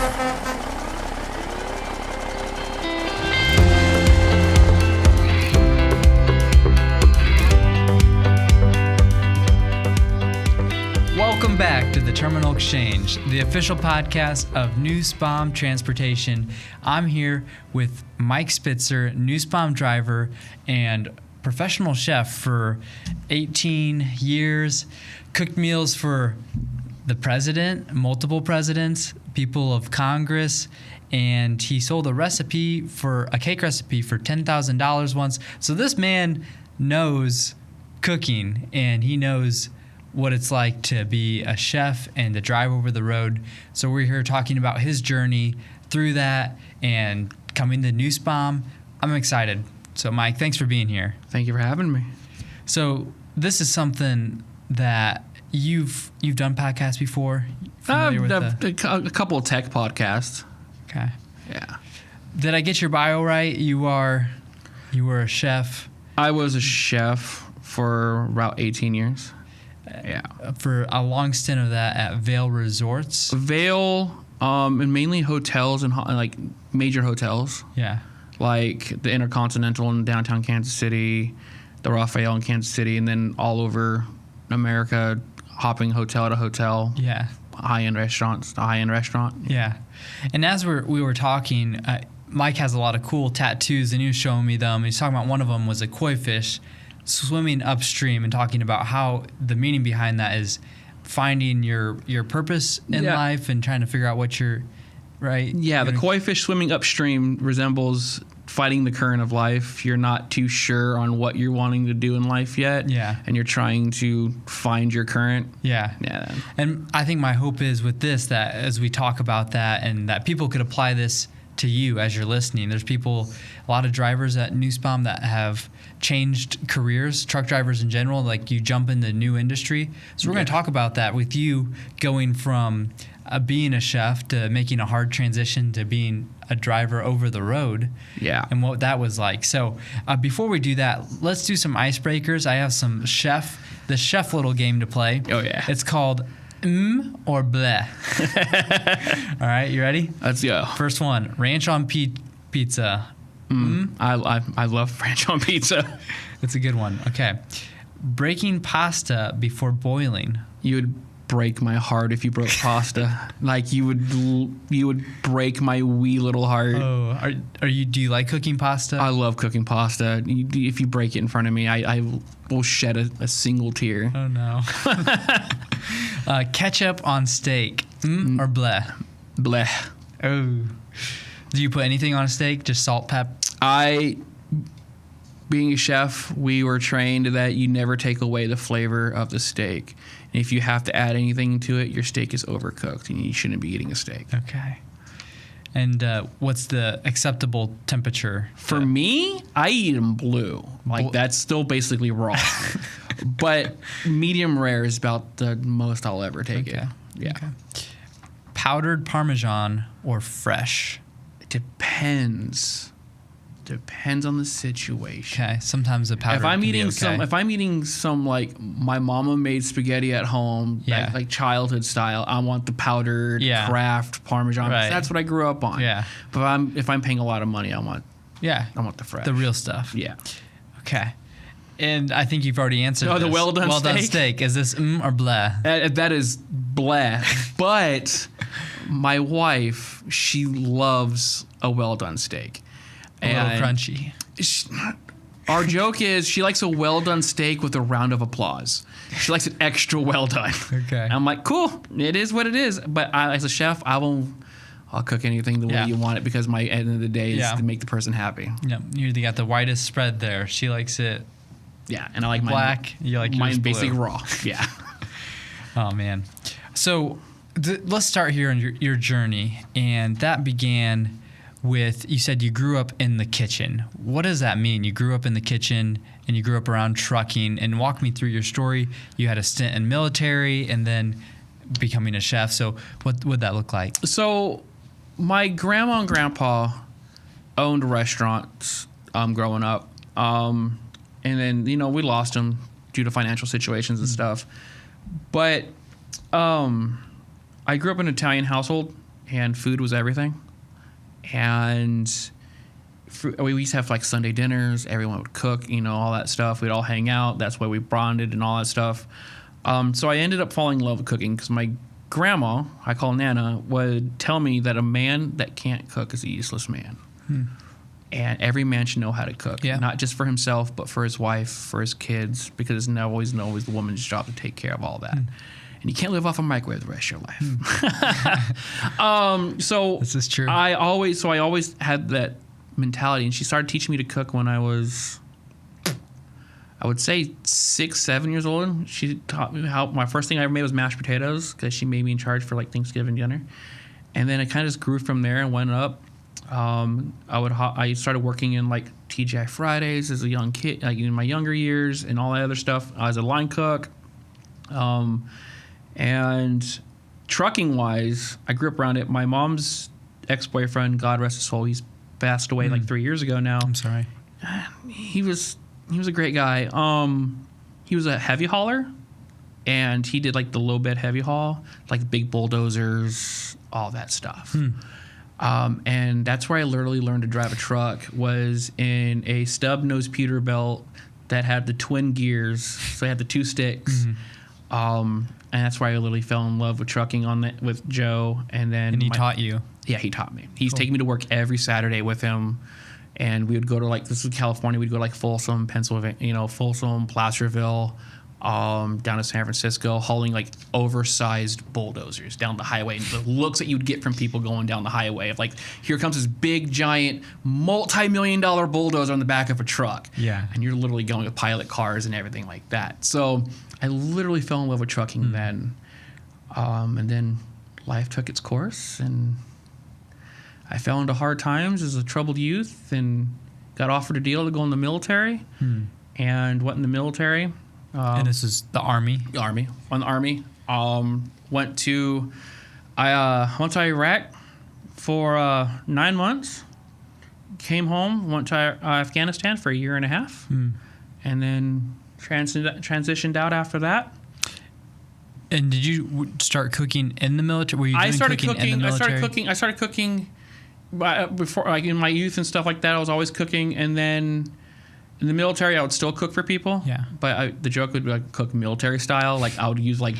Welcome back to the Terminal Exchange, the official podcast of Nussbaum Transportation. I'm here with Mike Spitzer, Nussbaum driver and professional chef for 18 years, cooked meals for the president, multiple presidents, people of Congress, and he sold a cake recipe for $10,000 once. So this man knows cooking, and he knows what it's like to be a chef and to drive over the road. So we're here talking about his journey through that and coming to Nussbaum. I'm excited. So Mike, thanks for being here. Thank you for having me. So this is something that you've done podcasts before? I've done a couple of tech podcasts. Okay. Yeah. Did I get your bio right? You were a chef. I was a chef for about 18 years. Yeah. For a long stint of that at Vail Resorts. Vail, and mainly hotels and like major hotels. Yeah. Like the Intercontinental in downtown Kansas City, the Raphael in Kansas City, and then all over America, hopping hotel to hotel. Yeah. High-end restaurants to high-end restaurant. Yeah. And as we were talking, Mike has a lot of cool tattoos, and he was showing me them. He's talking about one of them was a koi fish swimming upstream, and talking about how the meaning behind that is finding your purpose in life and trying to figure out what you're right. Yeah, the koi fish swimming upstream resembles fighting the current of life. You're not too sure on what you're wanting to do in life yet. Yeah. And you're trying to find your current. Yeah. Yeah. And I think my hope is with this, that as we talk about that, and that people could apply this to you as you're listening. There's a lot of drivers at Nussbaum that have changed careers, truck drivers in general, like you jump into new industry. So we're going to talk about that with you going from being a chef to making a hard transition to being a driver over the road. Yeah. And what that was like. So before we do that, let's do some icebreakers. I have the chef little game to play. Oh, yeah. It's called or bleh. All right, you ready? Let's go. First one, ranch on pizza. I love ranch on pizza. That's a good one. Okay. Breaking pasta before boiling. You would break my heart if you broke pasta. Like you would break my wee little heart. Oh, do you like cooking pasta? I love cooking pasta. If you break it in front of me, I will shed a single tear. Oh no. Ketchup on steak. Or bleh? Bleh. Oh. Do you put anything on a steak? Just salt, pep? Being a chef, we were trained that you never take away the flavor of the steak. And if you have to add anything to it, your steak is overcooked and you shouldn't be eating a steak. Okay. And what's the acceptable temperature? For me, I eat them blue. Like that's still basically raw. But medium rare is about the most I'll ever take it. Yeah. Okay. Powdered Parmesan or fresh? It depends. Depends on the situation. Okay. Sometimes the powdered. If I'm eating some like my mama made spaghetti at home, like childhood style, I want the powdered Kraft Parmesan. Right. That's what I grew up on. Yeah. But if I'm paying a lot of money, I want the fresh. The real stuff. Yeah. Okay. And I think you've already answered this. The well done steak. Is this or bleh? That is bleh. But my wife, she loves a well done steak. A little crunchy. Our joke is she likes a well done steak with a round of applause. She likes it extra well done. Okay. And I'm like, cool. It is what it is. But as a chef, I'll cook anything the way you want it because my end of the day is to make the person happy. Yeah. You got the whitest spread there. She likes it. Yeah, and I like black. You like mine blue. basic raw. Yeah. Oh man. So let's start here on your journey, and that began with, you said you grew up in the kitchen. What does that mean? You grew up in the kitchen and you grew up around trucking, and walk me through your story. You had a stint in military and then becoming a chef. So what would that look like? So my grandma and grandpa owned restaurants growing up. And then, we lost them due to financial situations and stuff. But I grew up in an Italian household. and food was everything. And we used to have like Sunday dinners. Everyone would cook, all that stuff. We'd all hang out. That's why we bonded and all that stuff. So I ended up falling in love with cooking because my grandma, I call Nana, would tell me that a man that can't cook is a useless man. And every man should know how to cook, not just for himself, but for his wife, for his kids, because it's not always the woman's job to take care of all that. And you can't live off a microwave the rest of your life. So this is true. I always had that mentality, and she started teaching me to cook when I was, I would say 6, 7 years old. She taught me how. My first thing I ever made was mashed potatoes because she made me in charge for like Thanksgiving dinner, and then it kind of just grew from there and went up. I started working in like TGI Fridays as a young kid, like in my younger years, and all that other stuff. I was a line cook, and trucking wise, I grew up around it. My mom's ex-boyfriend, God rest his soul, he's passed away like 3 years ago now. I'm sorry. He was a great guy. He was a heavy hauler, and he did like the low bed heavy haul, like big bulldozers, all that stuff. And that's where I literally learned to drive a truck, was in a stub nose Peterbilt that had the twin gears. So I had the 2 sticks. And that's where I literally fell in love with trucking with Joe. And he taught you. Yeah, he taught me. He's taking me to work every Saturday with him. And we would go to this was California. We'd go to like Folsom, Pennsylvania, Folsom, Placerville, down to San Francisco, hauling like oversized bulldozers down the highway. And the looks that you'd get from people going down the highway of like, here comes this big, giant, multi-million-dollar bulldozer on the back of a truck. Yeah. And you're literally going with pilot cars and everything like that. So I literally fell in love with trucking then. And then life took its course, and I fell into hard times as a troubled youth and got offered a deal to go in the military and went in the military. And this is the Army? The Army. On the Army. Went to Iraq for 9 months. Came home, went to Afghanistan for a year and a half. And then transitioned out after that. And did you start cooking in the military? Were you doing cooking in the military? I started cooking before, like in my youth and stuff like that. I was always cooking, and then in the military, I would still cook for people. Yeah. But the joke would be like cook military style. Like I would use like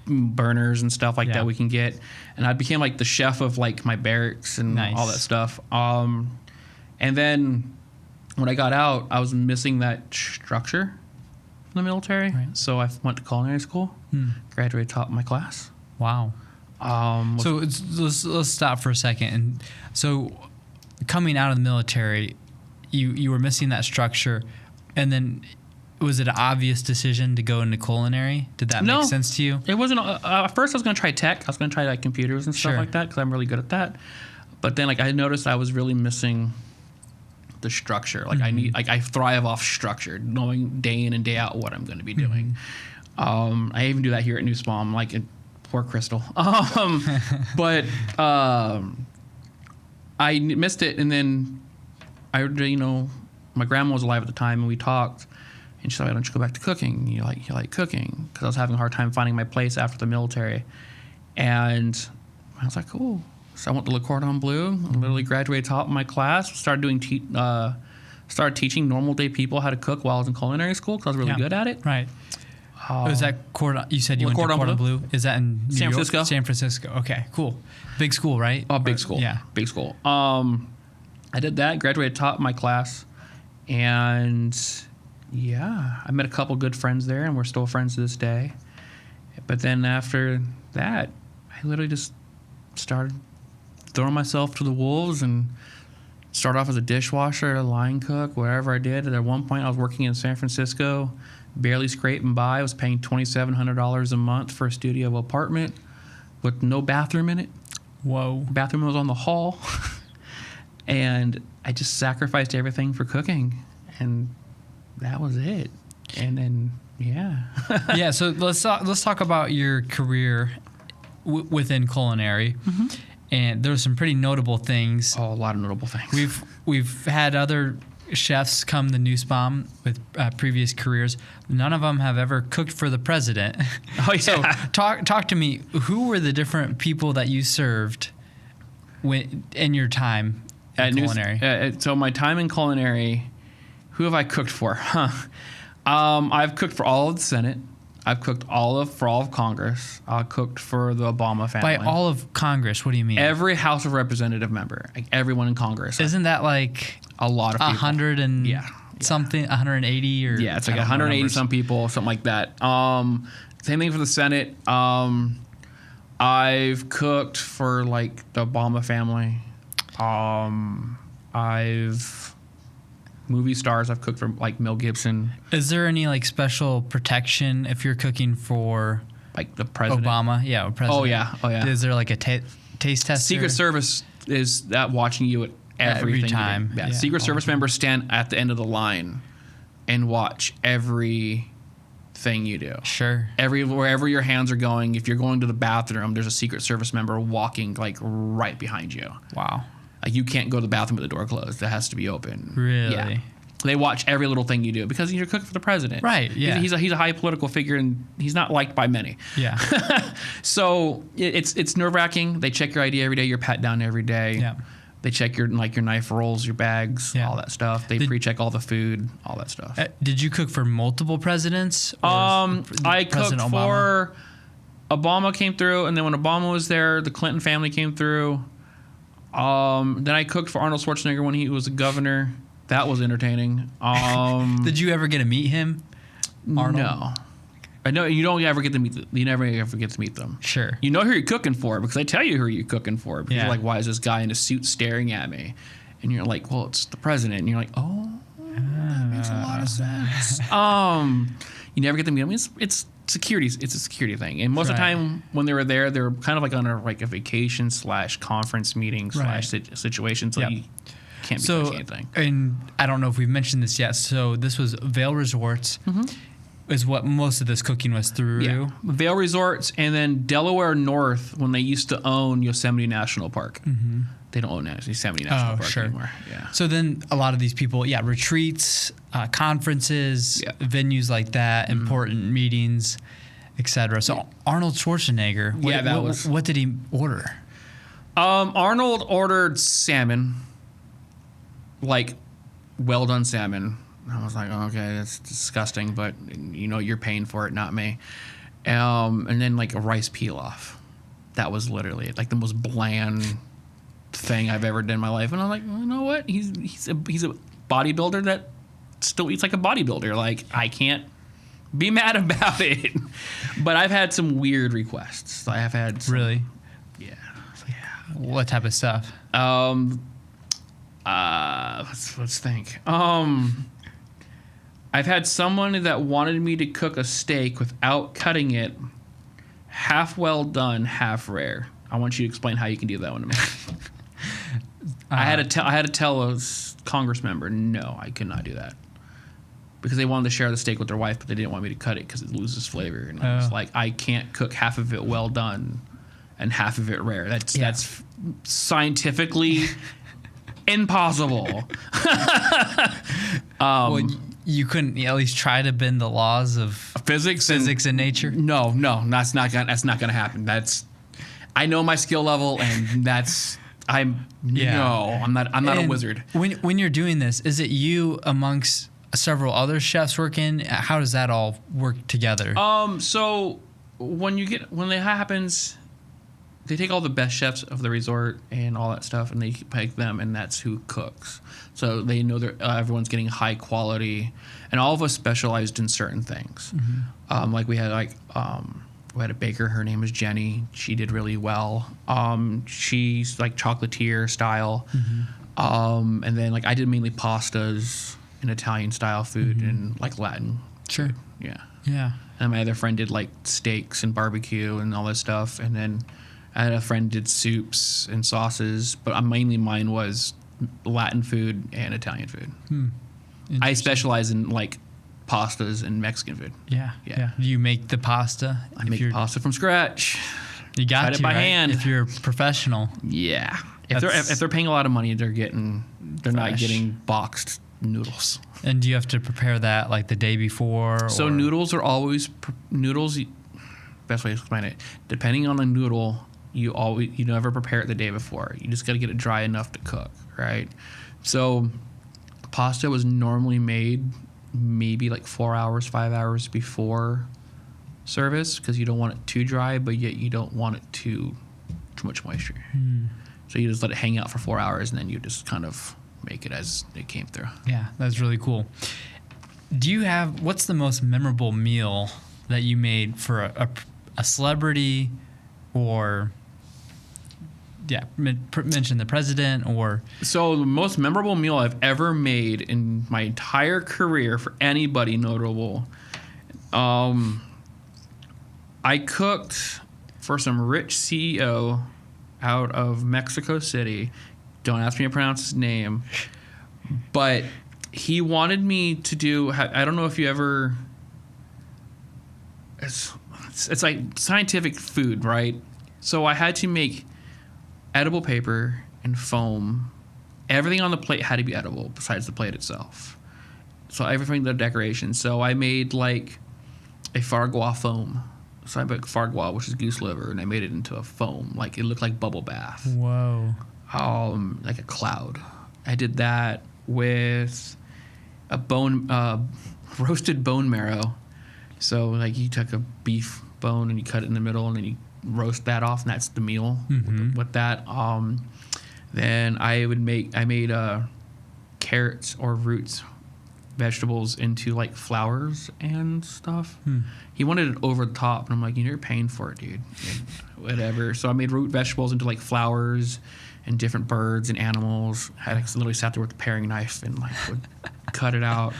burners and stuff like that we can get, and I became like the chef of like my barracks and all that stuff. And then when I got out, I was missing that structure from the military. Right. So I went to culinary school, graduated top of my class. Wow. So let's stop for a second. And so coming out of the military, you were missing that structure, and then was it an obvious decision to go into culinary? Did that make sense to you? It wasn't. At first, I was going to try tech. I was going to try like computers and stuff like that because I'm really good at that. But then, like, I noticed I was really missing the structure. Like, I thrive off structure, knowing day in and day out what I'm going to be doing. I even do that here at Nussbaum, like poor Crystal. But I missed it, and then my grandma was alive at the time, and we talked, and she said, "Why don't you go back to cooking? You like cooking?" Because I was having a hard time finding my place after the military, and I was like, "Cool." So I went to Le Cordon Bleu, literally graduated top of my class, started teaching normal day people how to cook while I was in culinary school because I was really good at it. Right. Was that you said you went to Cordon Bleu? Is that in New York? San Francisco. Okay, cool. Big school, right? Oh, big school. Yeah. Big school. I did that, graduated top of my class, and I met a couple good friends there, and we're still friends to this day. But then after that, I literally just started throwing myself to the wolves and started off as a dishwasher, a line cook, whatever I did. At one point, I was working in San Francisco, barely scraping by. I was paying $2,700 a month for a studio apartment with no bathroom in it. Whoa. Bathroom was on the hall. And I just sacrificed everything for cooking. And that was it. And then, yeah, so let's talk about your career within culinary. And there were some pretty notable things. Oh, a lot of notable things. We've had other chefs come to Nussbaum with previous careers. None of them have ever cooked for the president. Oh, yeah. So talk to me. Who were the different people that you served in your time in culinary? So my time in culinary, who have I cooked for? I've cooked for all of the Senate. I've cooked for all of Congress. I cooked for the Obama family. By all of Congress, what do you mean? Every House of Representative member, like everyone in Congress. Isn't that like a lot of people? 100 and something, 180 or it's like 180 some people, something like that. Same thing for the Senate. I've cooked for like the Obama family. Movie stars. I've cooked for like Mel Gibson. Is there any like special protection if you're cooking for like the president? Obama? Yeah, president. Oh yeah. Is there like a taste tester? Secret Service is that watching you at every time. Yeah. Secret Service members stand at the end of the line and watch everything you do. Sure. Wherever your hands are going, if you're going to the bathroom, there's a Secret Service member walking like right behind you. Wow. Like you can't go to the bathroom with the door closed. It has to be open. Really? Yeah. They watch every little thing you do because you're cooking for the president. Right. Yeah. He's a high political figure and he's not liked by many. Yeah. So it's nerve wracking. They check your ID every day. You're pat down every day. Yeah. They check your knife rolls, your bags, all that stuff. They pre-check all the food, all that stuff. Did you cook for multiple presidents? I cooked for Obama came through, and then when Obama was there, the Clinton family came through. Then I cooked for Arnold Schwarzenegger when he was a governor. That was entertaining. Did you ever get to meet him, Arnold? No. I know you don't ever get to meet them. You never ever get to meet them. Sure. You know who you're cooking for because I tell you who you're cooking for. Because you're like, why is this guy in a suit staring at me? And you're like, well, it's the president. And you're like, that makes a lot of sense. You never get to meet him. It's security. It's a security thing. And most of the time when they were there, they were kind of like on a vacation / conference meeting / situation. So you can't be touching anything. And I don't know if we've mentioned this yet. So this was Vail Resorts. Is what most of this cooking was through. Yeah. Vail Resorts and then Delaware North when they used to own Yosemite National Park. They don't own Yosemite National Park anymore. Yeah. So then a lot of these people, retreats, conferences, venues like that, important meetings, etc. So Arnold Schwarzenegger, what did he order? Arnold ordered salmon, like well done salmon. I was like, okay, that's disgusting, but you're paying for it, not me. And then like a rice pilaf. That was literally it, like the most bland thing I've ever done in my life. And I'm like, you know what? He's a bodybuilder that still eats like a bodybuilder. Like I can't be mad about it. But I've had some weird requests. I have had some, really. Yeah. What type of stuff? Let's think. I've had someone that wanted me to cook a steak without cutting it, half well done, half rare. I want you to explain how you can do that one to me. I had to tell a Congress member, no, I could not do that. Because they wanted to share the steak with their wife, but they didn't want me to cut it because it loses flavor. And I was like, I can't cook half of it well done and half of it rare. That's scientifically impossible. Well, you couldn't at least try to bend the laws of physics and nature? No, that's not gonna happen. I know my skill level, and I'm not a wizard. When you're doing this, is it you amongst several other chefs working? How does that all work together? So when that happens, they take all the best chefs of the resort and all that stuff, and they pick them, and that's who cooks. So they know that everyone's getting high quality, and all of us specialized in certain things. Like we had a baker. Her name is Jenny. She did really well. She's like chocolatier style, and then like I did mainly pastas and Italian style food and like Latin. Sure. Food. Yeah. And my other friend did like steaks and barbecue and all that stuff, and then I had a friend did soups and sauces, but mainly mine was Latin food and Italian food. I specialize in like pastas and Mexican food. Yeah. Do you make the pasta? I make pasta from scratch. You got cut to it by hand if you're a professional. Yeah. If they're paying a lot of money, they're not getting boxed noodles. And do you have to prepare that like the day before? So noodles are always noodles. Best way to explain it, depending on the noodle, you never prepare it the day before. You just got to get it dry enough to cook, right? So pasta was normally made maybe like 4 hours, 5 hours before service, because you don't want it too dry, but yet you don't want it too much moisture. So you just let it hang out for 4 hours, and then you just kind of make it as it came through. Yeah, that's really cool. What's the most memorable meal that you made for a celebrity, or mention the president, or... So the most memorable meal I've ever made in my entire career for anybody notable, I cooked for some rich CEO out of Mexico City. Don't ask me to pronounce his name, but he wanted me to do, I don't know if you ever, it's like scientific food, right? So I had to make edible paper and foam. Everything on the plate had to be edible besides the plate itself. So everything, the decoration. So I made like a foie gras foam. So I put foie gras, which is goose liver, and I made it into a foam. Like, it looked like bubble bath. Whoa. Like a cloud. I did that with a roasted bone marrow. So, like, you took a beef bone and you cut it in the middle, and then you roast that off, and that's the meal with that. Then I made carrots or roots, vegetables into like flowers and stuff. He wanted it over the top, and I'm like, you're paying for it, dude. Whatever. So I made root vegetables into like flowers and different birds and animals. I literally sat there with a paring knife and like would cut it out.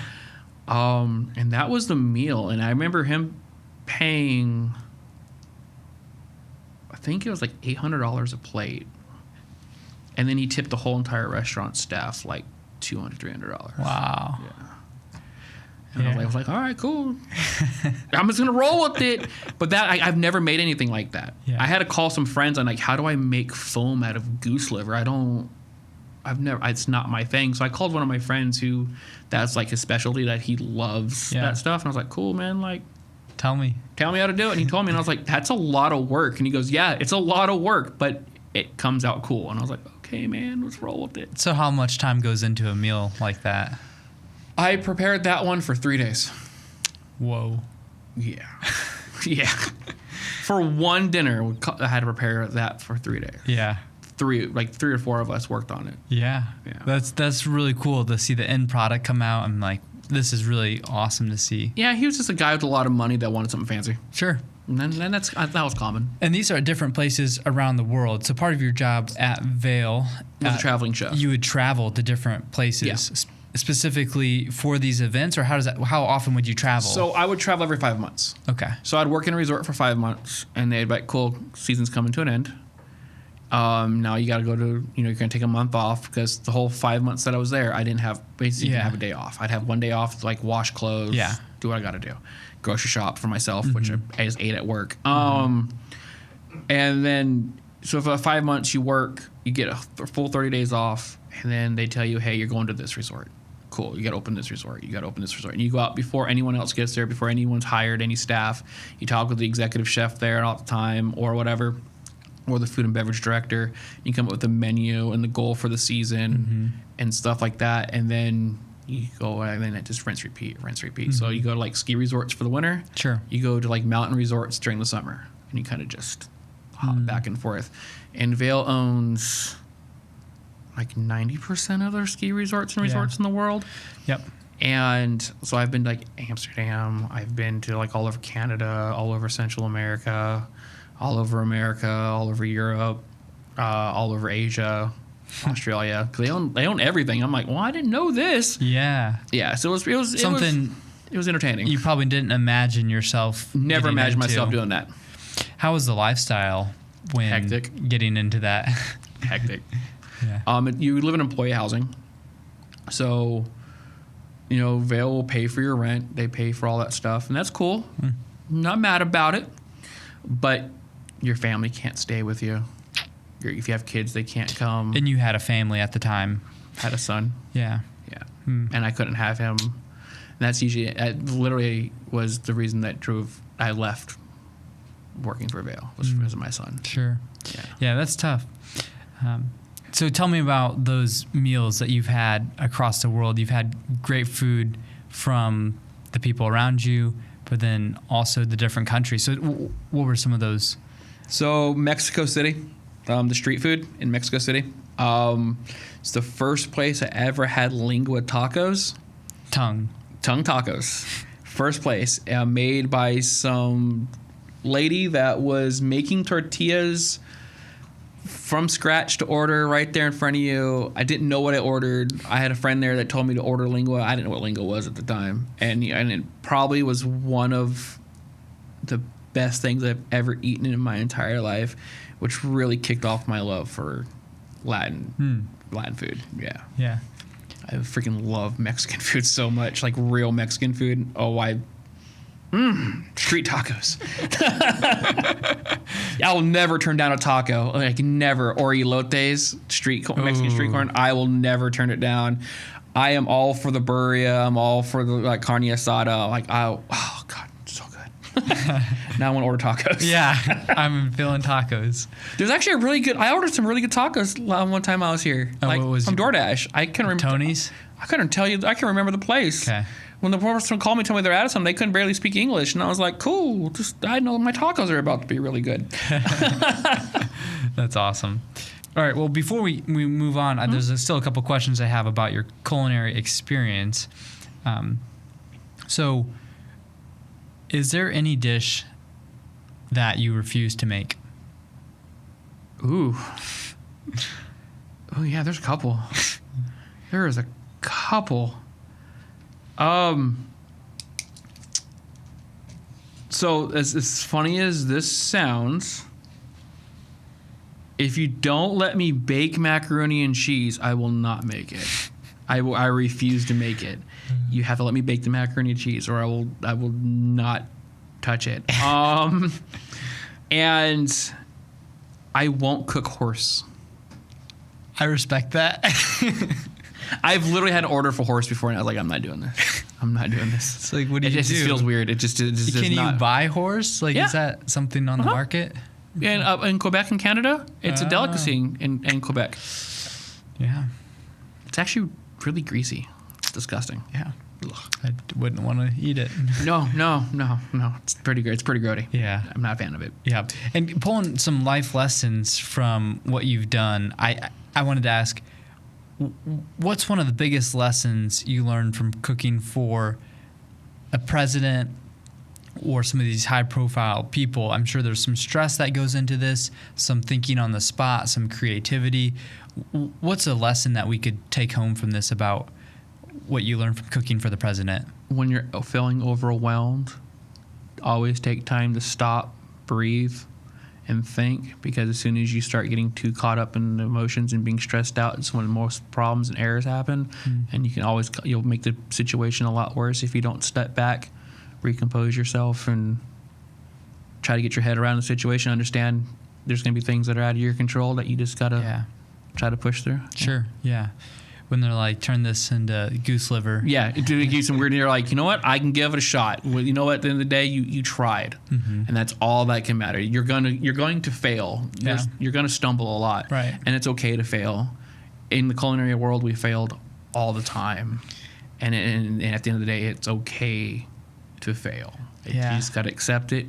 And that was the meal. And I remember him paying, I think it was like $800 a plate. And then he tipped the whole entire restaurant staff like $200, $300. Wow. Yeah. And I was like, all right, cool. I'm just going to roll with it. But I've never made anything like that. Yeah. I had to call some friends on like, how do I make foam out of goose liver? It's not my thing. So I called one of my friends who that's like his specialty, that he loves that stuff. And I was like, cool, man. Like, tell me how to do it. And he told me, and I was like, that's a lot of work. And he goes, yeah, it's a lot of work, but it comes out cool. And I was like, okay, man, let's roll with it. So how much time goes into a meal like that? I prepared that one for 3 days. Whoa. Yeah. Yeah. For one dinner, I had to prepare that for 3 days. Yeah. Three or four of us worked on it. Yeah. That's really cool to see the end product come out. I'm like, this is really awesome to see. Yeah, he was just a guy with a lot of money that wanted something fancy. Sure. And then that was common. And these are different places around the world. So part of your job at Vail was a traveling chef. You would travel to different places specifically for these events, or how often would you travel? So I would travel every 5 months. Okay. So I'd work in a resort for 5 months, and they'd be like, cool, season's coming to an end. Now you got to go to, you're going to take a month off, because the whole 5 months that I was there, I didn't have a day off. I'd have one day off to like wash clothes, do what I got to do, grocery shop for myself, which I just ate at work. And then, so for 5 months you work, you get a full 30 days off, and then they tell you, hey, you're going to this resort. Cool, you got to open this resort. And you go out before anyone else gets there, before anyone's hired any staff. You talk with the executive chef there all the time, or whatever, or the food and beverage director. You come up with the menu and the goal for the season and stuff like that. And then you go, and then it just rinse, repeat. So you go to like ski resorts for the winter. Sure. You go to like mountain resorts during the summer, and you kind of just hop back and forth. And Vail owns like 90% of their ski resorts in the world. Yep. And so I've been to like Amsterdam. I've been to like all over Canada, all over Central America, all over Europe, all over Asia, Australia. 'Cause they own everything. I'm like, well, I didn't know this. Yeah. Yeah. So it was something. It was entertaining. You probably didn't imagine yourself. Never imagined myself doing that. How was the lifestyle when getting into that? Hectic. Yeah. You live in employee housing, so Vail will pay for your rent. They pay for all that stuff, and that's cool. Not mad about it, but your family can't stay with you. If you have kids, they can't come. And you had a family at the time. Had a son. Yeah. Yeah. And I couldn't have him. And that's literally was the reason that I left working for Vail was because of my son. Sure. Yeah, that's tough. So tell me about those meals that you've had across the world. You've had great food from the people around you, but then also the different countries. So what were some of those? So Mexico City, the street food in Mexico City. It's the first place I ever had lengua tacos. Tongue tacos. First place, made by some lady that was making tortillas from scratch to order right there in front of you. I didn't know what I ordered. I had a friend there that told me to order lengua. I didn't know what lengua was at the time. And it probably was one of the best things I've ever eaten in my entire life, which really kicked off my love for Latin food. Yeah. Yeah. I freaking love Mexican food so much, like real Mexican food. Street tacos. I will never turn down a taco, like never. Or elotes, Mexican street corn. I will never turn it down. I am all for the birria. I'm all for the carne asada. Oh God, so good. Now I want to order tacos. Yeah, I'm feeling tacos. There's actually I ordered some really good tacos one time I was here. What was from DoorDash. I couldn't remember. Tony's? I couldn't tell you. I can remember the place. Okay. When the person called me, told me they're out of something, they couldn't barely speak English, and I was like, "Cool, I know my tacos are about to be really good." That's awesome. All right. Well, before we move on, there's still a couple questions I have about your culinary experience. So, is there any dish that you refuse to make? Ooh. Oh yeah, there's a couple. There is a couple. So as funny as this sounds, if you don't let me bake macaroni and cheese, I will not make it. I refuse to make it. You have to let me bake the macaroni and cheese, or I will not touch it. And I won't cook horse. I respect that. I've literally had an order for horse before, and I was like, I'm not doing this. I'm not doing this. It's like, what do you do? It just feels weird. It just Can you buy horse? Like, Yeah. is that something on the market? And in Quebec and Canada, it's a delicacy in Quebec. Yeah. It's actually really greasy. It's disgusting. Yeah. I wouldn't want to eat it. No. It's pretty good. It's pretty grody. Yeah. I'm not a fan of it. Yeah. And pulling some life lessons from what you've done, I wanted to ask, what's one of the biggest lessons you learned from cooking for a president or some of these high-profile people? I'm sure there's some stress that goes into this, some thinking on the spot, some creativity. What's a lesson that we could take home from this about what you learned from cooking for the president? When you're feeling overwhelmed, always take time to stop, breathe, and think, because as soon as you start getting too caught up in emotions and being stressed out, it's when most problems and errors happen. And you'll make the situation a lot worse if you don't step back, recompose yourself, and try to get your head around the situation. Understand there's going to be things that are out of your control that you just gotta try to push through. Sure. Yeah. When they're like, turn this into goose liver. Yeah, it give you some weird. You're like, you know what? I can give it a shot. Well, you know what? At the end of the day, you tried, and that's all that can matter. You're going to fail. You're going to stumble a lot, right? And it's okay to fail. In the culinary world, we failed all the time, and at the end of the day, it's okay to fail. You just got to accept it.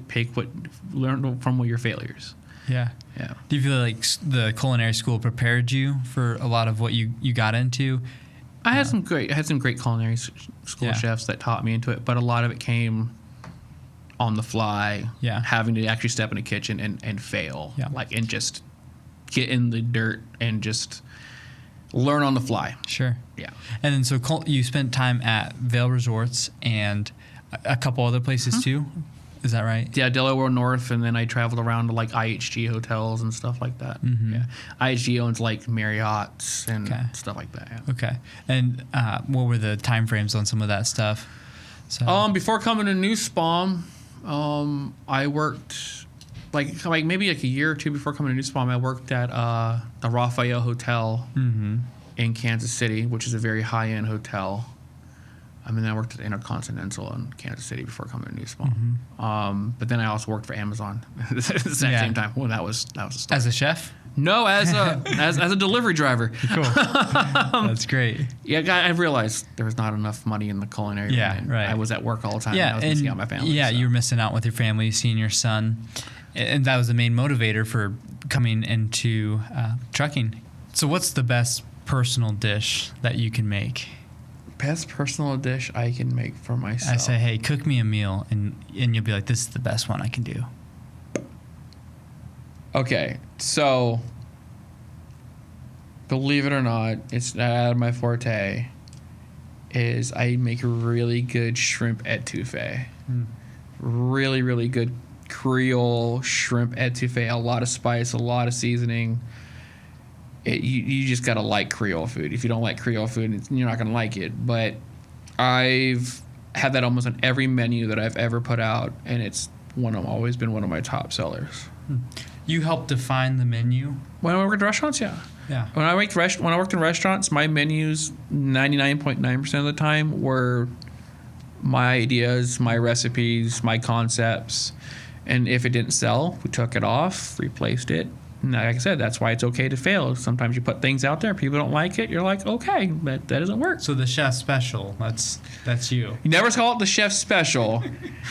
Learn from your failures. Yeah. Yeah. Do you feel like the culinary school prepared you for a lot of what you got into? I had some great culinary school chefs that taught me into it, but a lot of it came on the fly. Yeah. Having to actually step in a kitchen and fail. Yeah. And just get in the dirt and just learn on the fly. Sure. Yeah. And then so you spent time at Vail Resorts and a couple other places too. Is that right? Yeah, Delaware North, and then I traveled around to like IHG hotels and stuff like that. Yeah, IHG owns like Marriott's and stuff like that. Yeah. Okay. And what were the time frames on some of that stuff? So before coming to Nussbaum, I worked like maybe like a year or two before coming to Nussbaum. I worked at the Raphael Hotel in Kansas City, which is a very high-end hotel. And then I worked at Intercontinental in Kansas City before coming to Nussbaum. But then I also worked for Amazon at the same time. Well, that was a story. As a chef? No, as a delivery driver. Cool. That's great. Yeah, I realized there was not enough money in the culinary. Yeah, room, right. I was at work all the time. Yeah, and I was missing out my family. Yeah, so. you were missing out with your family, seeing your son. And that was the main motivator for coming into trucking. So what's the best personal dish that you can make? Best personal dish I can make for myself. I say, hey, cook me a meal, and you'll be like, this is the best one I can do. Okay, so believe it or not, it's not out of my forte. Is I make a really good shrimp etouffee. Really, really good Creole shrimp etouffee. A lot of spice, a lot of seasoning. You just gotta like Creole food. If you don't like Creole food, you're not gonna like it. But I've had that almost on every menu that I've ever put out, and it's always been one of my top sellers. You help define the menu? When I worked in restaurants, yeah. Yeah. When I worked in restaurants, my menus 99.9% of the time were my ideas, my recipes, my concepts, and if it didn't sell, we took it off, replaced it. And like I said, that's why it's okay to fail. Sometimes you put things out there, people don't like it, you're like, okay, that doesn't work. So the chef special, that's you. You never call it the chef special,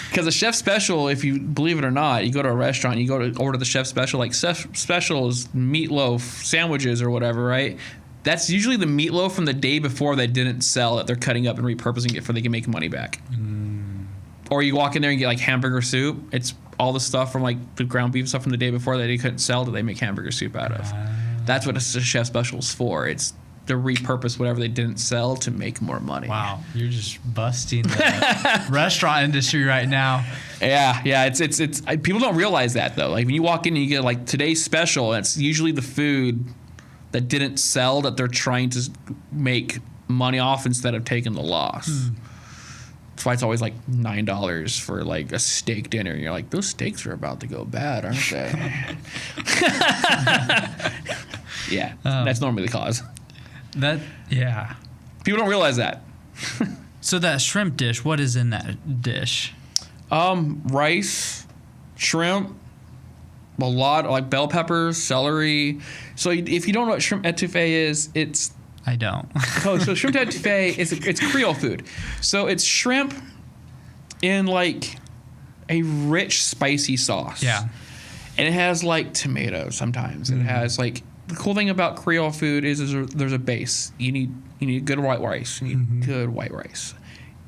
because the chef special, if you believe it or not, you go to a restaurant, you go to order the chef special, like chef special is meatloaf sandwiches or whatever, right? That's usually the meatloaf from the day before that didn't sell that they're cutting up and repurposing it so they can make money back. Or you walk in there and get like hamburger soup. It's all the stuff from like the ground beef stuff from the day before that they couldn't sell that they make hamburger soup out of. That's what a chef special is for. It's to repurpose whatever they didn't sell to make more money. Wow, you're just busting the restaurant industry right now. Yeah. It's people don't realize that though. Like when you walk in and you get like today's special, it's usually the food that didn't sell that they're trying to make money off instead of taking the loss. That's why it's always like $9 for like a steak dinner. You're like, those steaks are about to go bad, aren't they? Yeah, that's normally the cause. Yeah. People don't realize that. So that shrimp dish, what is in that dish? Rice, shrimp, a lot like bell peppers, celery. So if you don't know what shrimp etouffee is, it's I don't. so shrimp etouffee it's Creole food. So it's shrimp in like a rich spicy sauce. Yeah. And it has like tomatoes sometimes. It has like the cool thing about Creole food is there's a base. You need good white rice. You need good white rice.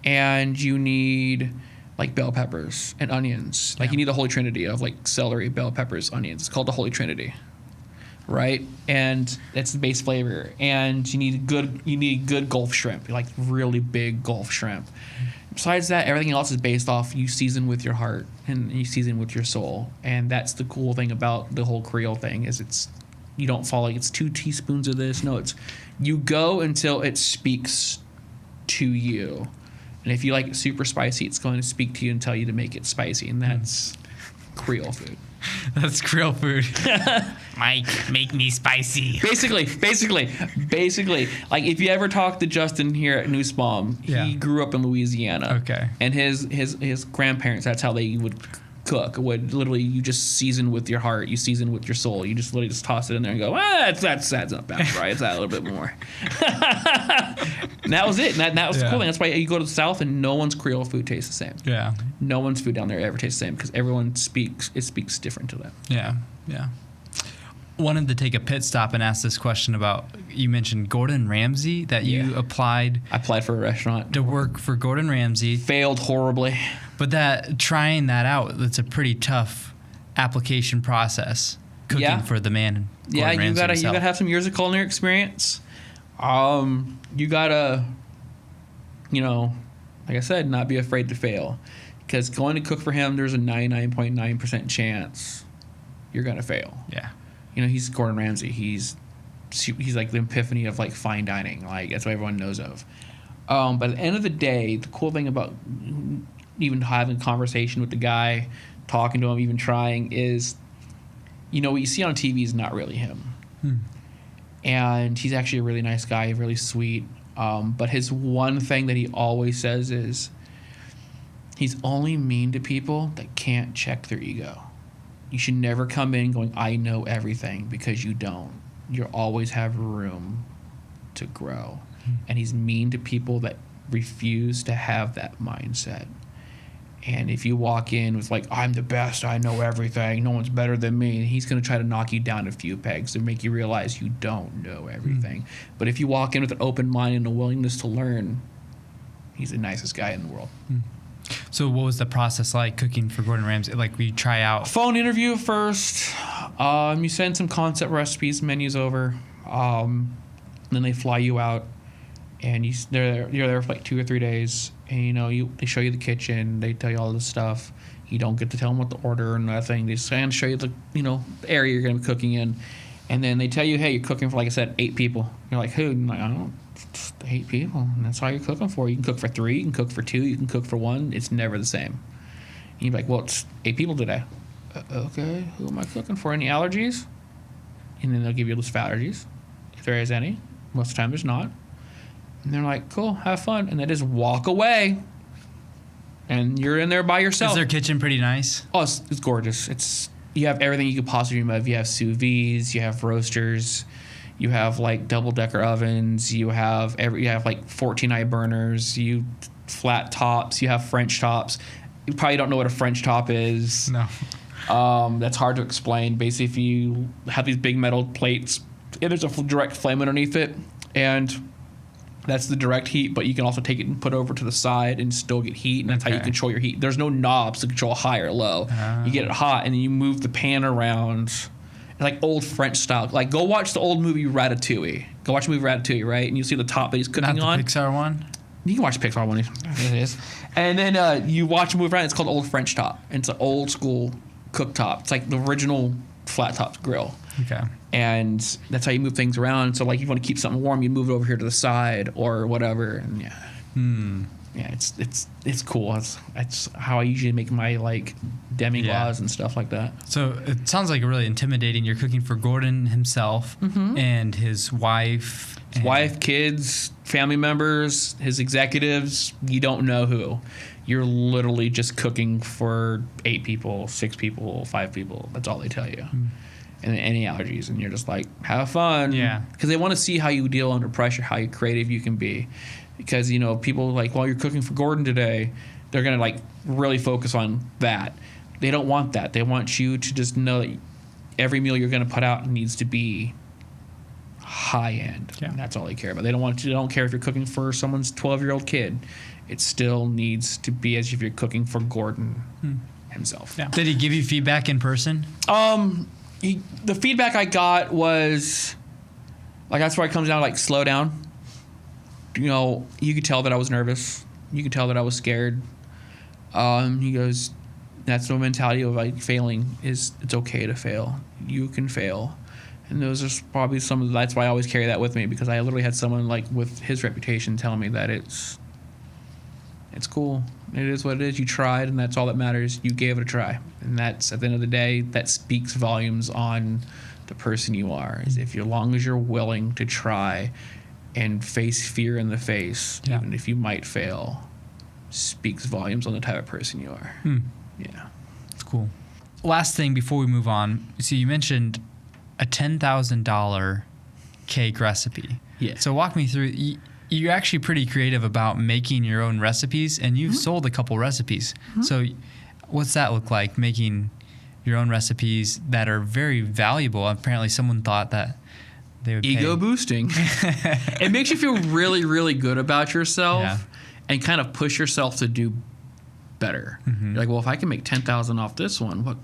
And you need like bell peppers and onions. Like you need the Holy Trinity of like celery, bell peppers, onions. It's called the Holy Trinity. Right, and that's the base flavor. And you need good Gulf shrimp, like really big Gulf shrimp. Besides that, everything else is based off you season with your heart and you season with your soul. And that's the cool thing about the whole Creole thing is you don't follow like it's 2 teaspoons of this. No, it's you go until it speaks to you. And if you like it super spicy, it's going to speak to you and tell you to make it spicy. And that's Creole food. That's Creole food. Mike, make me spicy. Basically, like if you ever talk to Justin here at Nussbaum, he grew up in Louisiana. Okay. And his grandparents, that's how they would cook. Would literally you just season with your heart, you season with your soul. You just literally just toss it in there and go, that's not bad, right? It's that a little bit more. And that was it. And that was the cool thing. That's why you go to the South and no one's Creole food tastes the same. Yeah. No one's food down there ever tastes the same because everyone speaks different to them. Yeah. Wanted to take a pit stop and ask this question about, you mentioned Gordon Ramsay, that you applied. I applied for a restaurant. To work for Gordon Ramsay. Failed horribly. But trying that out, that's a pretty tough application process. Cooking for the man. Gordon Ramsay himself. You gotta have some years of culinary experience. You gotta, like I said, not be afraid to fail. Because going to cook for him, there's a 99.9% chance you're gonna fail. Yeah. He's Gordon Ramsay. He's like the epiphany of like fine dining. Like that's what everyone knows of. But at the end of the day, the cool thing about even having a conversation with the guy, talking to him, even trying is, what you see on TV is not really him. And he's actually a really nice guy, really sweet. But his one thing that he always says is he's only mean to people that can't check their ego. You should never come in going, I know everything, because you don't. You always have room to grow. And he's mean to people that refuse to have that mindset. And if you walk in with like, I'm the best, I know everything, no one's better than me, he's going to try to knock you down a few pegs and make you realize you don't know everything. But if you walk in with an open mind and a willingness to learn, he's the nicest guy in the world. So what was the process like cooking for Gordon Ramsay? Like, we try out? Phone interview first. You send some concept recipes, menus over. Then they fly you out. And you're there for like 2 or 3 days, and they show you the kitchen, they tell you all this stuff. You don't get to tell them what to order or nothing. They just kind of show you the area you're gonna be cooking in, and then they tell you, hey, you're cooking for, like I said, 8 people. You're like, who? I'm like, I don't know, just 8 people, and that's all you're cooking for. You can cook for 3, you can cook for 2, you can cook for 1. It's never the same. And you're like, well, it's 8 people today. Okay, who am I cooking for? Any allergies? And then they'll give you a list of allergies, if there is any. Most of the time, there's not. And they're like, cool, have fun. And they just walk away. And you're in there by yourself. Is their kitchen pretty nice? Oh, it's gorgeous. You have everything you could possibly dream of. You have sous vides, you have roasters, you have like double-decker ovens, you have like 14-eye burners, you flat tops, you have French tops. You probably don't know what a French top is. No. That's hard to explain. Basically, if you have these big metal plates, and there's a direct flame underneath it, and that's the direct heat, but you can also take it and put it over to the side and still get heat, and that's how you control your heat. There's no knobs to control high or low. You get it hot, and then you move the pan around. It's like old French style. Like, go watch the old movie Ratatouille. Go watch the movie Ratatouille, right? And you see the top that he's cooking on. Not the Pixar one? You can watch the Pixar one. It is. And then you watch a movie around. It's called Old French Top. And it's an old school cooktop. It's like the original flat top grill. Okay. And that's how you move things around. So, like, you want to keep something warm, you move it over here to the side or whatever. And yeah, it's cool. It's how I usually make my like demi-glace and stuff like that. So it sounds like really intimidating. You're cooking for Gordon himself and his wife. Kids, family members, his executives. You don't know who. You're literally just cooking for 8 people, 6 people, 5 people. That's all they tell you. And any allergies, and you're just like, have fun. Yeah. Because they want to see how you deal under pressure, how creative you can be. Because, people like, while you're cooking for Gordon today, they're going to like really focus on that. They don't want that. They want you to just know that every meal you're going to put out needs to be high end. Yeah. And that's all they care about. They don't care if you're cooking for someone's 12-year-old kid. It still needs to be as if you're cooking for Gordon himself. Yeah. Did he give you feedback in person? The feedback I got was, like, that's where it comes down to, like, slow down. You could tell that I was nervous. You could tell that I was scared. He goes, that's the mentality of, like, failing is it's okay to fail. You can fail. And those are probably that's why I always carry that with me, because I literally had someone, like, with his reputation telling me that it's cool. It is what it is. You tried, and that's all that matters. You gave it a try. And that's, at the end of the day, that speaks volumes on the person you are. Is if long as you're willing to try and face fear in the face, even if you might fail, speaks volumes on the type of person you are. Yeah. That's cool. Last thing before we move on. So you mentioned a $10,000 cake recipe. Yeah. So walk me through. You're actually pretty creative about making your own recipes, and you've sold a couple recipes. So what's that look like, making your own recipes that are very valuable? Apparently someone thought that they would Ego boosting. It makes you feel really, really good about yourself and kind of push yourself to do better. You're like, well, if I can make $10,000 off this one,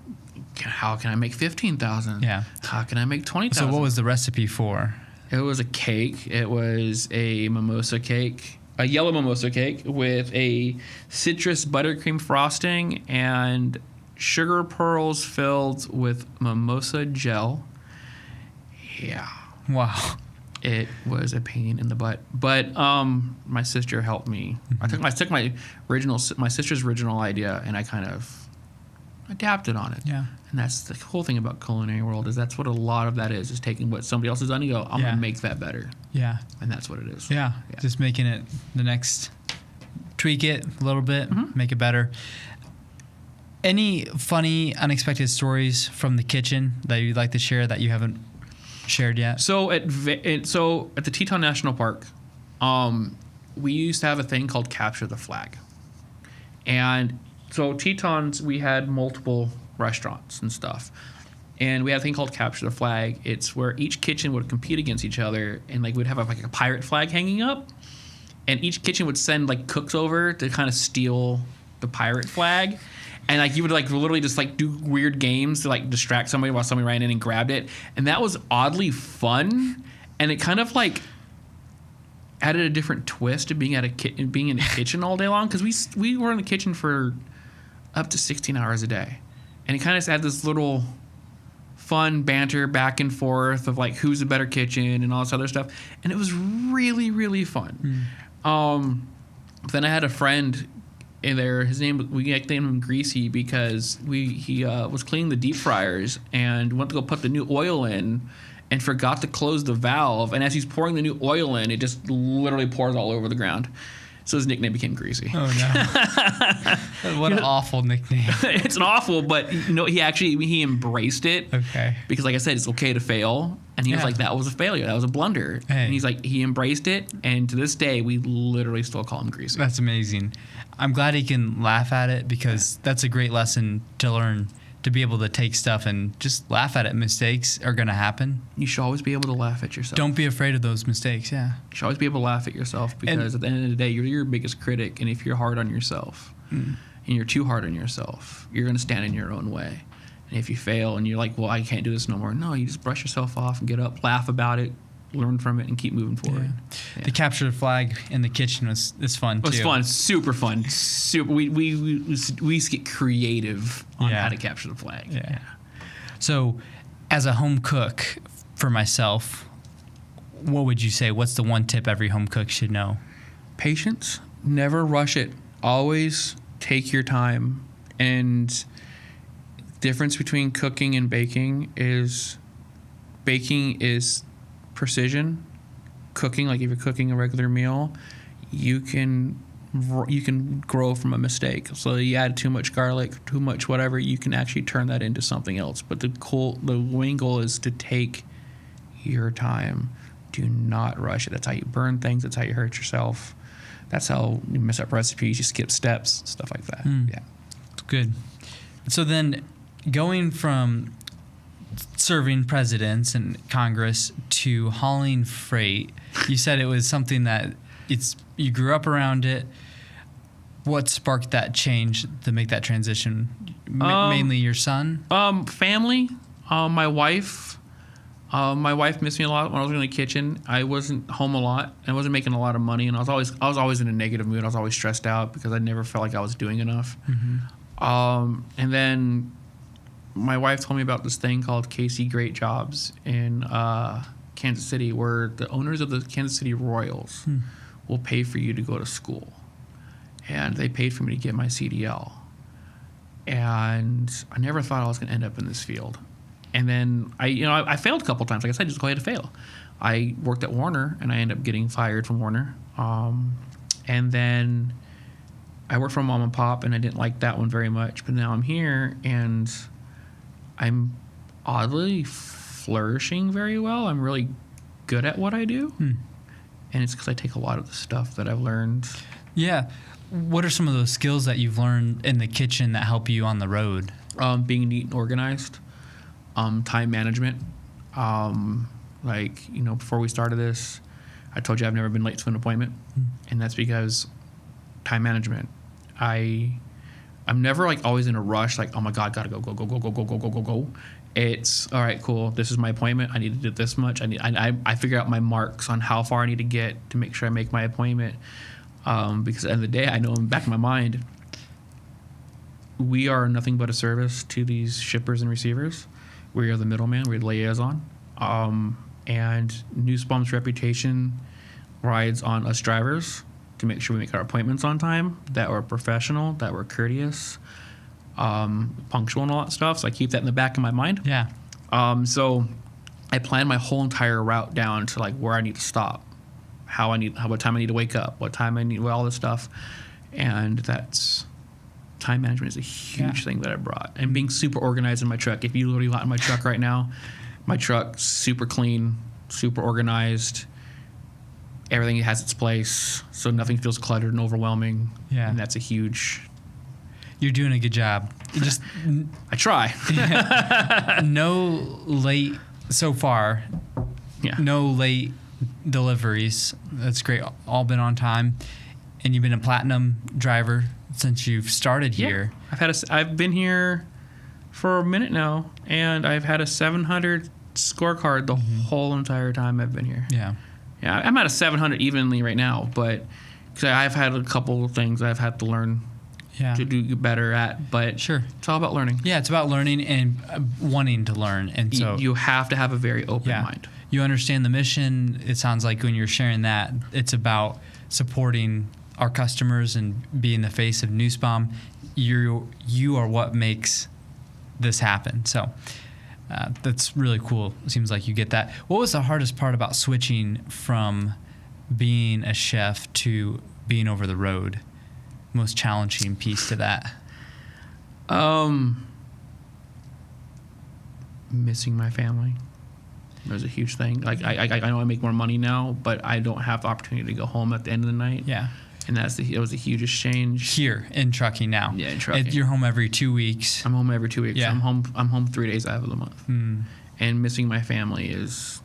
how can I make $15,000? Yeah. How can I make $20,000? So what was the recipe for? It was a cake. It was a mimosa cake, a yellow mimosa cake with a citrus buttercream frosting and sugar pearls filled with mimosa gel. Yeah. Wow. It was a pain in the butt, but my sister helped me. I took my sister's original idea, and I kind of adapted on it. Yeah. And that's the cool thing about culinary world is that's what a lot of that is taking what somebody else has done and go, I'm going to make that better. Yeah. And that's what it is. Yeah. Just making it the next, tweak it a little bit, make it better. Any funny, unexpected stories from the kitchen that you'd like to share that you haven't shared yet? So at the Teton National Park, we used to have a thing called Capture the Flag. And so Tetons, we had multiple restaurants and stuff. And we had a thing called Capture the Flag. It's where each kitchen would compete against each other, and like we'd have like a pirate flag hanging up. And each kitchen would send like cooks over to kind of steal the pirate flag. And like you would like literally just like do weird games to like distract somebody while somebody ran in and grabbed it. And that was oddly fun. And it kind of like added a different twist to being being in a kitchen all day long, because we were in the kitchen for up to 16 hours a day. And it kind of had this little fun banter back and forth of like who's a better kitchen and all this other stuff. And it was really, really fun. Then I had a friend in there. His name, we named him Greasy because he was cleaning the deep fryers and went to go put the new oil in and forgot to close the valve. And as he's pouring the new oil in, it just literally pours all over the ground. So his nickname became Greasy. Oh no! What an awful nickname. It's an awful, but he embraced it. Okay. Because like I said, it's okay to fail, and he was like, "That was a failure. That was a blunder." Hey. And he's like, he embraced it, and to this day, we literally still call him Greasy. That's amazing. I'm glad he can laugh at it, because that's a great lesson to learn. To be able to take stuff and just laugh at it. Mistakes are going to happen. You should always be able to laugh at yourself. Don't be afraid of those mistakes. Yeah. You should always be able to laugh at yourself, because at the end of the day, you're your biggest critic. And if you're hard on yourself and you're too hard on yourself, you're going to stand in your own way. And if you fail and you're like, well, I can't do this no more. No, you just brush yourself off and get up, laugh about it, learn from it, and keep moving forward. The Capture the Flag in the kitchen is fun too. It was fun, super fun. We get creative on how to capture the flag. Yeah. So, as a home cook for myself, what would you say? What's the one tip every home cook should know? Patience. Never rush it. Always take your time. And difference between cooking and baking is precision. Cooking, like if you're cooking a regular meal, you can grow from a mistake. So you add too much garlic, too much whatever, you can actually turn that into something else. But the main goal is to take your time. Do not rush it. That's how you burn things. That's how you hurt yourself. That's how you mess up recipes. You skip steps, stuff like that. Yeah, good. So then, going from serving presidents and Congress to hauling freight, you said it was something that you grew up around it. What sparked that change to make that transition? Mainly your son? Family. My wife missed me a lot when I was in the kitchen. I wasn't home a lot. I wasn't making a lot of money, and I was always in a negative mood. I was always stressed out because I never felt like I was doing enough. And then my wife told me about this thing called KC Great Jobs in Kansas City, where the owners of the Kansas City Royals will pay for you to go to school. And they paid for me to get my CDL. And I never thought I was going to end up in this field. And then I failed a couple times. Like I said, just go ahead and fail. I worked at Warner, and I ended up getting fired from Warner. And then I worked for Mom and Pop, and I didn't like that one very much. But now I'm here, and I'm oddly flourishing very well. I'm really good at what I do. And it's because I take a lot of the stuff that I've learned. Yeah. What are some of those skills that you've learned in the kitchen that help you on the road? Being neat and organized. Time management. Before we started this, I told you I've never been late to an appointment. And that's because time management. I'm never like always in a rush, like, oh my God, gotta go. It's all right, cool. This is my appointment. I need to do this much. I figure out my marks on how far I need to get to make sure I make my appointment. Because at the end of the day, I know in the back of my mind, we are nothing but a service to these shippers and receivers. We are the middleman. We're the liaison. And Nussbaum's reputation rides on us drivers to make sure we make our appointments on time, that we're professional, that we're courteous. punctual and all that stuff. So I keep that in the back of my mind. Yeah. So I plan my whole entire route down to like where I need to stop, what time I need to wake up, what time I need, all this stuff. And that's time management is a huge thing that I brought. And being super organized in my truck. If you literally got in my truck right now, my truck's super clean, super organized. Everything has its place, so nothing feels cluttered and overwhelming. Yeah. And that's a huge... You're doing a good job. Just I try. no late so far. Yeah. No late deliveries. That's great. All been on time. And you've been a platinum driver since you've started here. I've been here for a minute now, and I've had a 700 scorecard the whole entire time I've been here. Yeah. Yeah, I'm at a 700 evenly right now, but cause I've had a couple of things I've had to learn to do better at. But sure, it's all about learning. Yeah, it's about learning and wanting to learn. And so you have to have a very open mind. You understand the mission. It sounds like when you're sharing that, it's about supporting our customers and being the face of Nussbaum. You are what makes this happen. So that's really cool. It seems like you get that. What was the hardest part about switching from being a chef to being over the road? Most challenging piece to that? Missing my family. That was a huge thing. Like I know I make more money now, but I don't have the opportunity to go home at the end of the night. Yeah. And that was the hugest change. Here in trucking now. Yeah, in trucking. You're home every 2 weeks. I'm home every 2 weeks. Yeah. I'm home 3 days out of the month. And missing my family is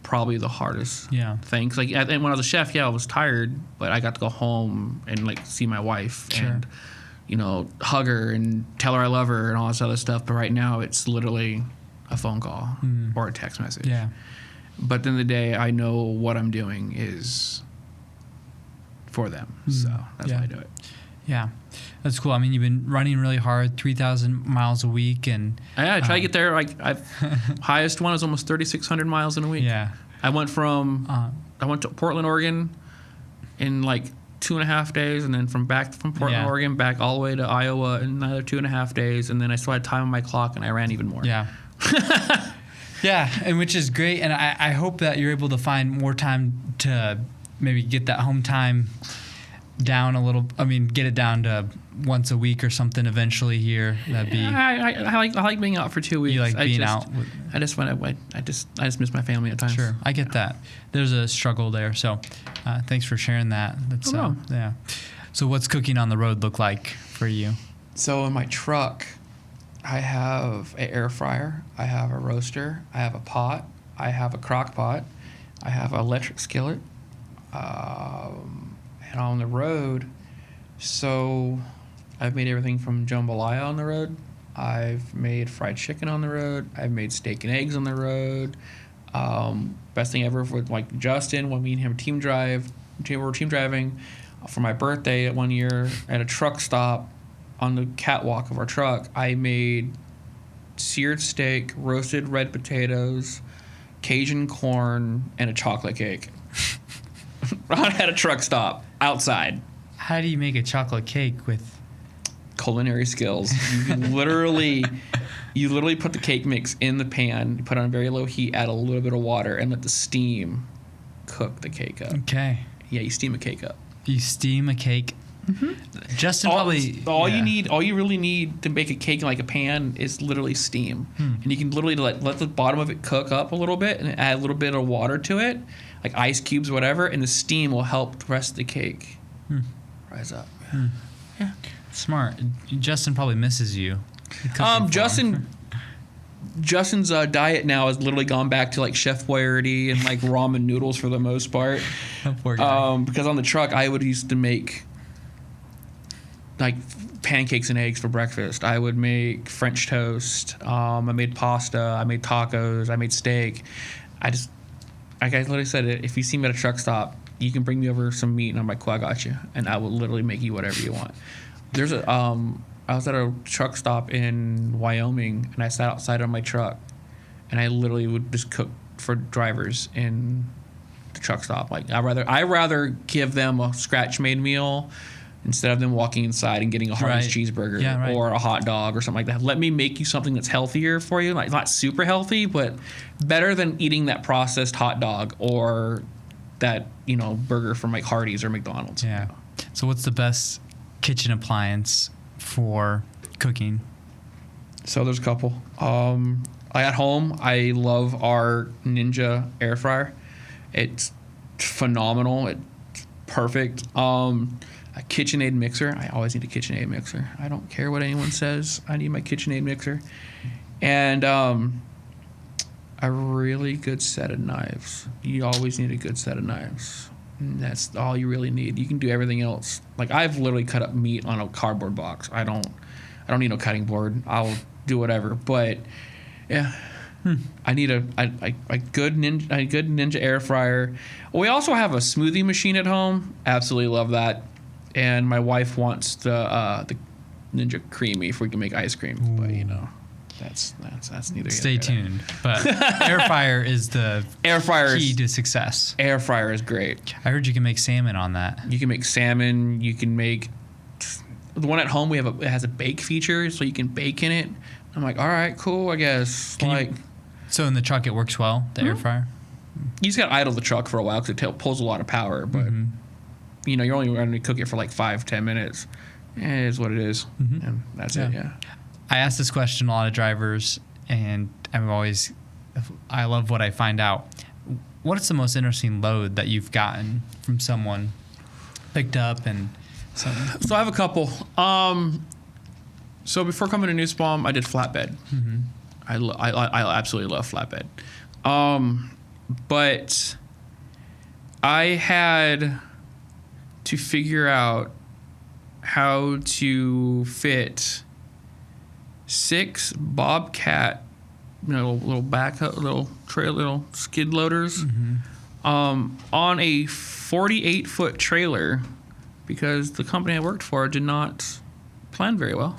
probably the hardest thing. 'Cause and when I was a chef, I was tired, but I got to go home and like see my wife and hug her and tell her I love her and all this other stuff. But right now it's literally a phone call or a text message. Yeah. But at the end of the day, I know what I'm doing is for them. So that's why I do it. Yeah. That's cool. I mean, you've been running really hard, 3,000 miles a week. And I try to get there. Like highest one is almost 3,600 miles in a week. Yeah. I went to Portland, Oregon in like 2.5 days, and then from Portland, Oregon, back all the way to Iowa in another 2.5 days, and then I still had time on my clock, and I ran even more. Yeah. Yeah, and which is great, and I hope that you're able to find more time to maybe get that home time down a little. I mean, get it down to once a week or something eventually here. That'd be. I like being out for 2 weeks. You like being out? I just miss my family at times. Sure, I get that. There's a struggle there, so thanks for sharing that. That's yeah. So what's cooking on the road look like for you? So in my truck, I have an air fryer, I have a roaster, I have a pot, I have a crock pot, I have an electric skillet, and on the road, so I've made everything from jambalaya on the road. I've made fried chicken on the road. I've made steak and eggs on the road. Best thing ever with like Justin, when me and him were team driving for my birthday 1 year at a truck stop on the catwalk of our truck. I made seared steak, roasted red potatoes, Cajun corn, and a chocolate cake. At a truck stop outside. How do you make a chocolate cake with culinary skills? You literally put the cake mix in the pan, you put it on very low heat, add a little bit of water, and let the steam cook the cake up. Okay. Yeah, you steam a cake up. You steam a cake. Mm-hmm. Justin all you really need to make a cake in like a pan is literally steam. And you can literally let the bottom of it cook up a little bit and add a little bit of water to it, like ice cubes, whatever, and the steam will help the rest of the cake rise up. Yeah. Smart. Justin probably misses you. Justin's diet now has literally gone back to like Chef Boyardee and like ramen noodles for the most part. Because on the truck I would used to make like pancakes and eggs for breakfast. I would make French toast. I made pasta. I made tacos. I made steak. Like I literally said it. If you see me at a truck stop, you can bring me over some meat, and I'm like, cool, I got you, and I will literally make you whatever you want. I was at a truck stop in Wyoming, and I sat outside on my truck, and I literally would just cook for drivers in the truck stop. Like I rather give them a scratch made meal instead of them walking inside and getting a Hardee's Right. cheeseburger Yeah, right. or a hot dog or something like that. Let me make you something that's healthier for you, like not super healthy, but better than eating that processed hot dog or that, burger from like Hardee's or McDonald's. Yeah. So what's the best kitchen appliance for cooking? So there's a couple. At home, I love our Ninja air fryer. It's phenomenal. It's perfect. A KitchenAid mixer. I always need a KitchenAid mixer. I don't care what anyone says. I need my KitchenAid mixer. And a really good set of knives. You always need a good set of knives. And that's all you really need. You can do everything else. Like I've literally cut up meat on a cardboard box. I don't need no cutting board. I'll do whatever. But yeah. I need a good Ninja air fryer. We also have a smoothie machine at home. Absolutely love that. And my wife wants the Ninja Creamy if we can make ice cream. Ooh. But that's neither. Stay tuned. But air fryer is the key to success. Air fryer is great. I heard you can make salmon on that. You can make salmon. You can make the one at home. It has a bake feature, so you can bake in it. I'm like, all right, cool. I guess So in the truck it works well, the air fryer? You just got to idle the truck for a while because it pulls a lot of power. But, you're only going to cook it for like 5-10 minutes. It is what it is. And that's it, yeah. I ask this question a lot of drivers, and I love what I find out. What is the most interesting load that you've gotten from someone picked up and something? So I have a couple. So before coming to Nussbaum, I did flatbed. I absolutely love flatbed. But I had to figure out how to fit 6 Bobcat, little skid loaders, on a 48-foot trailer because the company I worked for did not plan very well.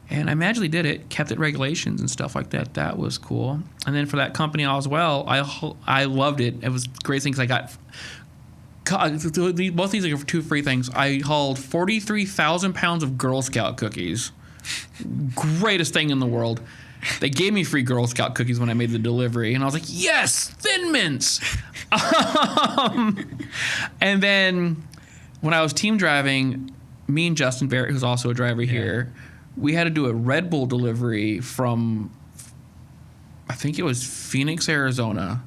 And I magically did it, kept it regulations and stuff like that. That was cool. And then for that company as well, I loved it. It was great things I got. Both these are 2 free things. I hauled 43,000 pounds of Girl Scout cookies. Greatest thing in the world. They gave me free Girl Scout cookies when I made the delivery. And I was like, yes, Thin Mints. And then when I was team driving, me and Justin Barrett, who's also a driver here, we had to do a Red Bull delivery from, I think it was Phoenix, Arizona,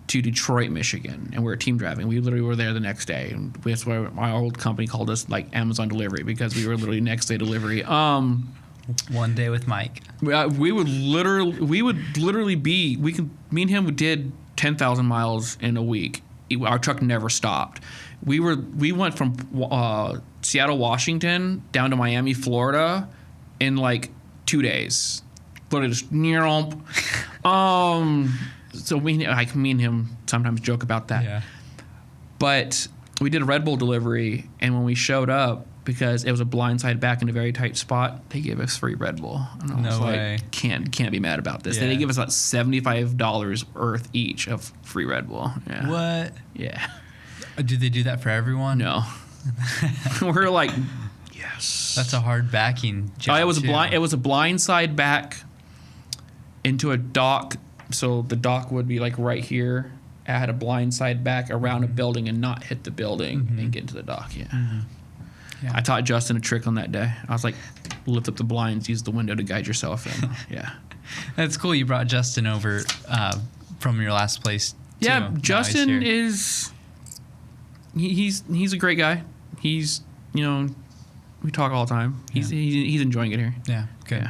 to Detroit, Michigan, and we were team driving. We literally were there the next day, and that's why my old company called us like Amazon delivery because we were literally next day delivery. One day with Mike. We would literally be. Me and him did 10,000 miles in a week. Our truck never stopped. We went from Seattle, Washington, down to Miami, Florida, in like 2 days. Literally just So me and him sometimes joke about that. Yeah. But we did a Red Bull delivery, and when we showed up, because it was a blindside back in a very tight spot, they gave us free Red Bull. And I was way. like, can't be mad about this. Yeah. They gave us about $75 worth each of free Red Bull. Yeah. What? Yeah. Do they do that for everyone? No. We're like, yes. That's a hard backing job. It was a blindside back into a dock. So the dock would be like right here. I had a blindside back around a building and not hit the building and get into the dock. Yeah. I taught Justin a trick on that day. I was like, lift up the blinds, use the window to guide yourself in. Yeah. That's cool. You brought Justin over from your last place. Too. Yeah, Now Justin he's he's a great guy. He's we talk all the time. He's enjoying it here. Yeah. Good.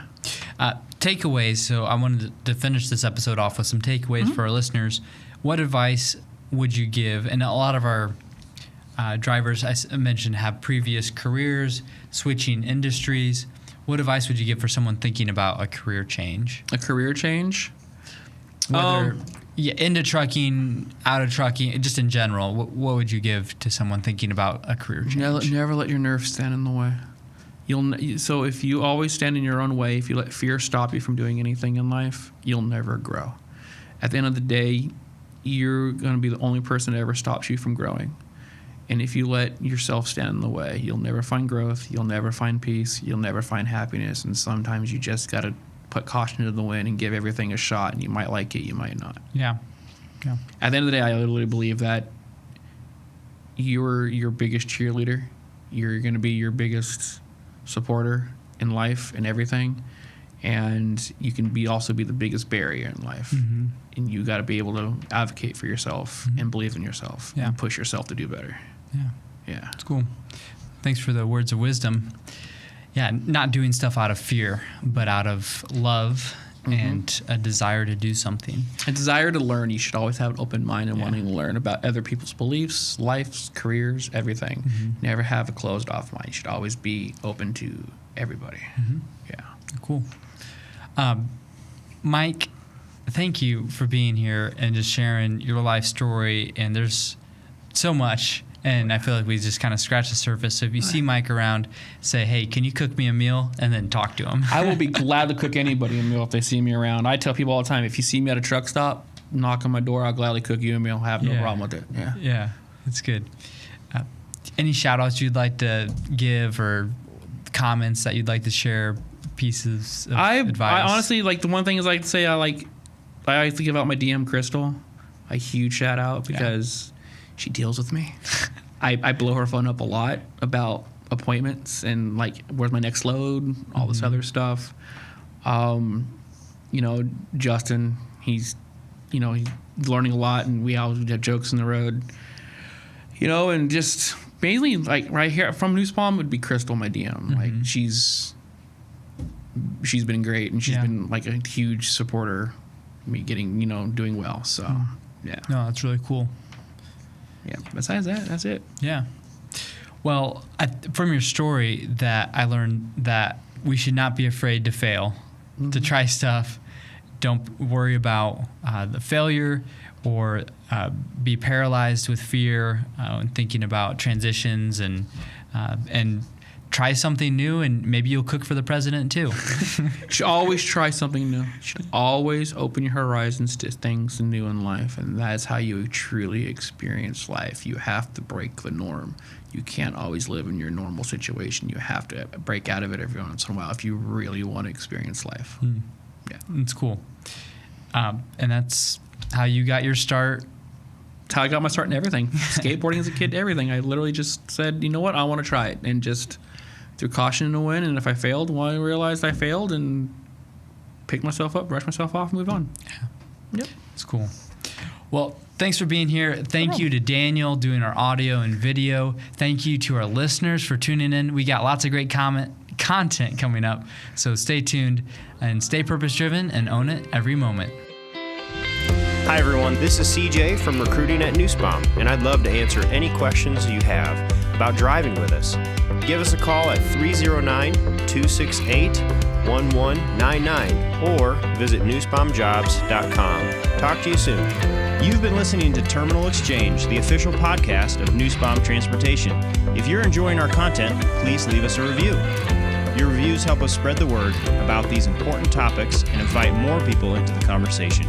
Yeah. Takeaways. So I wanted to finish this episode off with some takeaways for our listeners. What advice would you give? And a lot of our drivers, I mentioned, have previous careers, switching industries. What advice would you give for someone thinking about a career change? A career change? Whether into trucking, out of trucking, just in general, what would you give to someone thinking about a career change? Never let your nerves stand in the way. So if you always stand in your own way, if you let fear stop you from doing anything in life, you'll never grow. At the end of the day, you're going to be the only person that ever stops you from growing. And if you let yourself stand in the way, you'll never find growth. You'll never find peace. You'll never find happiness. And sometimes you just got to put caution to the wind and give everything a shot. And you might like it, you might not. Yeah. At the end of the day, I literally believe that you're your biggest cheerleader. You're going to be your biggest supporter in life and everything. And you can also be the biggest barrier in life. Mm-hmm. And you got to be able to advocate for yourself and believe in yourself and push yourself to do better. Yeah. That's cool. Thanks for the words of wisdom. Yeah, not doing stuff out of fear, but out of love and a desire to do something. A desire to learn. You should always have an open mind and wanting to learn about other people's beliefs, lives, careers, everything. Never have a closed off mind. You should always be open to everybody. Yeah. Cool. Mike, thank you for being here and just sharing your life story. And there's so much. And I feel like we just kind of scratched the surface. So if you see Mike around, say, hey, can you cook me a meal? And then talk to him. I will be glad to cook anybody a meal if they see me around. I tell people all the time, if you see me at a truck stop, knock on my door, I'll gladly cook you a meal. I have no problem with it. Yeah, that's good. Any shout outs you'd like to give or comments that you'd like to share, pieces of advice? I honestly, like, the one thing is, like to say, I like to give out my DM Crystal a huge shout out because she deals with me. I blow her phone up a lot about appointments and, like, where's my next load, all this other stuff. Justin, he's learning a lot, and we always have jokes in the road. And just mainly, like, right here from Nussbaum would be Crystal, my DM. Like, she's been great, and she's been, like, a huge supporter of me getting, doing well. So, yeah. No, that's really cool. Yeah. Besides that, that's it. Yeah. Well, from your story, that I learned that we should not be afraid to fail, to try stuff. Don't worry about the failure or be paralyzed with fear and thinking about transitions and try something new, and maybe you'll cook for the president too. You should always try something new. You should always open your horizons to things new in life, and that's how you truly experience life. You have to break the norm. You can't always live in your normal situation. You have to break out of it every once in a while if you really want to experience life. Yeah, that's cool. And that's how you got your start. That's how I got my start in everything. Skateboarding as a kid, everything. I literally just said, you know what, I want to try it, and just threw caution in the wind. And if I failed, well, I realized I failed and picked myself up, brushed myself off, and moved on. Yep. It's cool. Well, thanks for being here. Thank you to Daniel doing our audio and video. Thank you to our listeners for tuning in. We got lots of great content coming up. So stay tuned and stay purpose-driven and own it every moment. Hi everyone, this is CJ from Recruiting at Nussbaum, and I'd love to answer any questions you have about driving with us. Give us a call at 309-268-1199 or visit nussbaumjobs.com. Talk to you soon. You've been listening to Terminal Exchange, the official podcast of Nussbaum Transportation. If you're enjoying our content, please leave us a review. Your reviews help us spread the word about these important topics and invite more people into the conversation.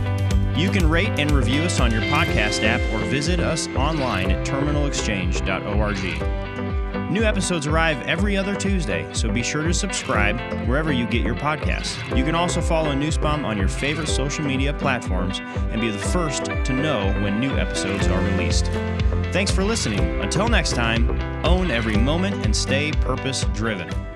You can rate and review us on your podcast app or visit us online at terminalexchange.org. New episodes arrive every other Tuesday, so be sure to subscribe wherever you get your podcasts. You can also follow Nussbaum on your favorite social media platforms and be the first to know when new episodes are released. Thanks for listening. Until next time, own every moment and stay purpose-driven.